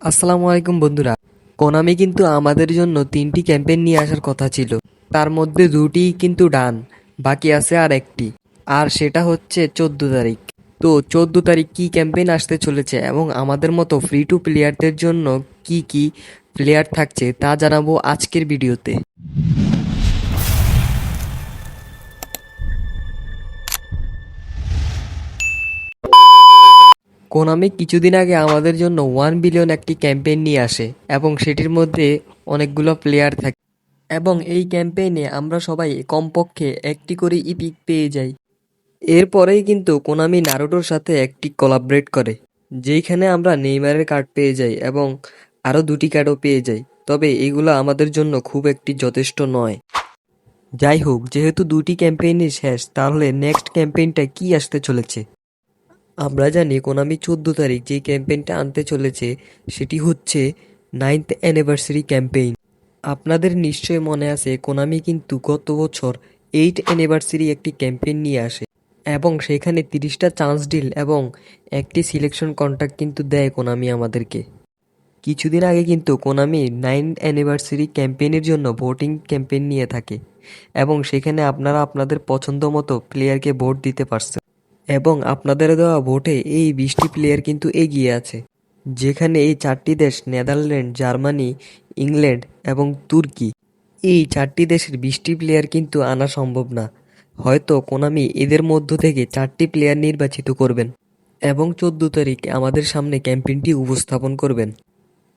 আসসালামু আলাইকুম বন্ধুরা। কোনামি কিন্তু আমাদের জন্য ৩টি ক্যাম্পেইন নিয়ে আসার কথা ছিল। তার মধ্যে ২টিই কিন্তু ডান, বাকি আছে আর একটি। আর সেটা হচ্ছে ১৪ তারিখ। তো ১৪ তারিখ কী ক্যাম্পেইন আসতে চলেছে এবং আমাদের মতো ফ্রি টু প্লেয়ারদের জন্য কি কি প্লেয়ার থাকছে তা জানাবো আজকের ভিডিওতে। কোনামি কিছুদিন আগে আমাদের জন্য 1 বিলিয়ন একটি ক্যাম্পেইন নিয়ে আসে এবং সেটির মধ্যে অনেকগুলো প্লেয়ার থাকে এবং এই ক্যাম্পেইনে আমরা সবাই কমপক্ষে একটি করে ইপিক পেয়ে যাই। এরপরেই কিন্তু কোনামি নারুটোর সাথে একটি কোলাবরেট করে, যেইখানে আমরা নেইমারের কার্ড পেয়ে যাই এবং আরও 2টি কার্ডও পেয়ে যাই। তবে এগুলো আমাদের জন্য খুব একটি যথেষ্ট নয়। যাই হোক, যেহেতু 2টি ক্যাম্পেইনই শেষ, তাহলে নেক্সট ক্যাম্পেইনটা কি আসতে চলেছে? আমরা জানি কোনামি ১৪ তারিখ যে ক্যাম্পেইনটা আনতে চলেছে সেটি হচ্ছে 9th অ্যানিভার্সারি ক্যাম্পেইন। আপনাদের নিশ্চয় মনে আছে কোনামি কিন্তু গত বছর 8 অ্যানিভার্সারি একটি ক্যাম্পেইন নিয়ে আসে এবং সেখানে 30টা চান্স ডিল এবং একটি সিলেকশন কন্ট্রাক্ট কিন্তু দেয় কোনামি আমাদেরকে। কিছুদিন আগে কিন্তু কোনামি 9 অ্যানিভার্সারি ক্যাম্পেইনের জন্য ভোটিং ক্যাম্পেইন নিয়ে থাকে এবং সেখানে আপনারা আপনাদের পছন্দ মতো প্লেয়ারকে ভোট দিতে পারছেন এবং আপনাদের দেওয়া ভোটে এই 20টি প্লেয়ার কিন্তু এগিয়ে আছে, যেখানে এই 4টি দেশ নেদারল্যান্ড, জার্মানি, ইংল্যান্ড এবং তুর্কি। এই 4টি দেশের 20টি প্লেয়ার কিন্তু আনা সম্ভব না। হয়তো কোনামি এদের মধ্য থেকে 4টি প্লেয়ার নির্বাচিত করবেন এবং ১৪ তারিখে আমাদের সামনে ক্যাম্পেইনটি উপস্থাপন করবেন।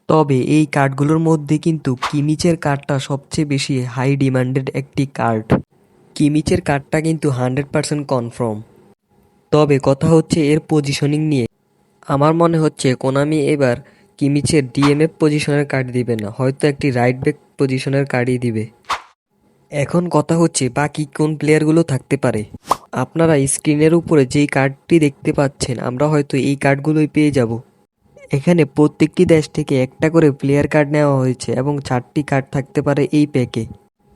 তবে এই কার্ডগুলোর মধ্যে কিন্তু কিমিচের কার্ডটা সবচেয়ে বেশি হাই ডিমান্ডেড একটি কার্ড। কিমিচের কার্ডটা কিন্তু 100% কনফার্ম। তবে কথা হচ্ছে এর পজিশনিং নিয়ে। আমার মনে হচ্ছে কোনামি এবার কিমিচের ডিএমএফ পজিশনের কার্ড দিবে না, হয়তো একটি রাইট ব্যাক পজিশনের কার্ডই দিবে। এখন কথা হচ্ছে বাকি কোন প্লেয়ারগুলো থাকতে পারে। আপনারা স্ক্রিনের উপরে যেই কার্ডটি দেখতে পাচ্ছেন, আমরা হয়তো এই কার্ডগুলোই পেয়ে যাব। এখানে প্রত্যেকটি দেশ থেকে একটা করে প্লেয়ার কার্ড নেওয়া হয়েছে এবং 4টি কার্ড থাকতে পারে এই প্যাকে।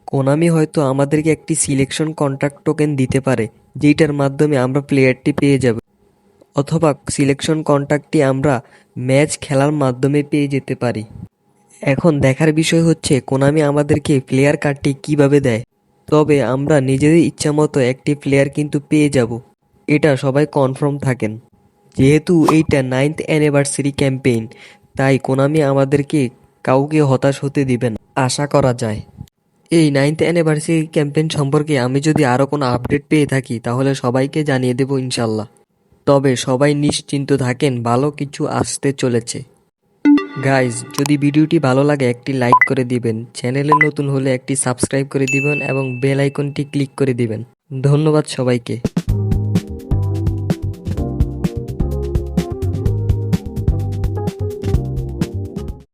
কোনামি হয়তো আমাদেরকে একটি সিলেকশন কন্ট্রাক্ট টোকেন দিতে পারে, যেইটার মাধ্যমে আমরা প্লেয়ারটি পেয়ে যাব, অথবা সিলেকশন কন্ট্রাক্টটি আমরা ম্যাচ খেলার মাধ্যমে পেয়ে যেতে পারি। এখন দেখার বিষয় হচ্ছে কোনামি আমাদেরকে প্লেয়ার কার্ডটি কিভাবে দেয়। তবে আমরা নিজেদের ইচ্ছামতো একটি প্লেয়ার কিন্তু পেয়ে যাব, এটা সবাই কনফার্ম থাকেন। যেহেতু এইটা 9th অ্যানিভার্সারি ক্যাম্পেইন, তাই কোনামি আমাদেরকে কাউকে হতাশ হতে দিবে না, আশা করা যায়। এই 9th অ্যানিভার্সারি ক্যাম্পেইন সম্পর্কে আমি যদি আরও কোনো আপডেট পেয়ে থাকি তাহলে সবাইকে জানিয়ে দেব ইনশাল্লাহ। তবে সবাই নিশ্চিন্ত থাকেন, ভালো কিছু আসতে চলেছে। গাইজ, যদি ভিডিওটি ভালো লাগে একটি লাইক করে দিবেন, চ্যানেলে নতুন হলে একটি সাবস্ক্রাইব করে দিবেন এবং বেল আইকনটি ক্লিক করে দিবেন। ধন্যবাদ সবাইকে।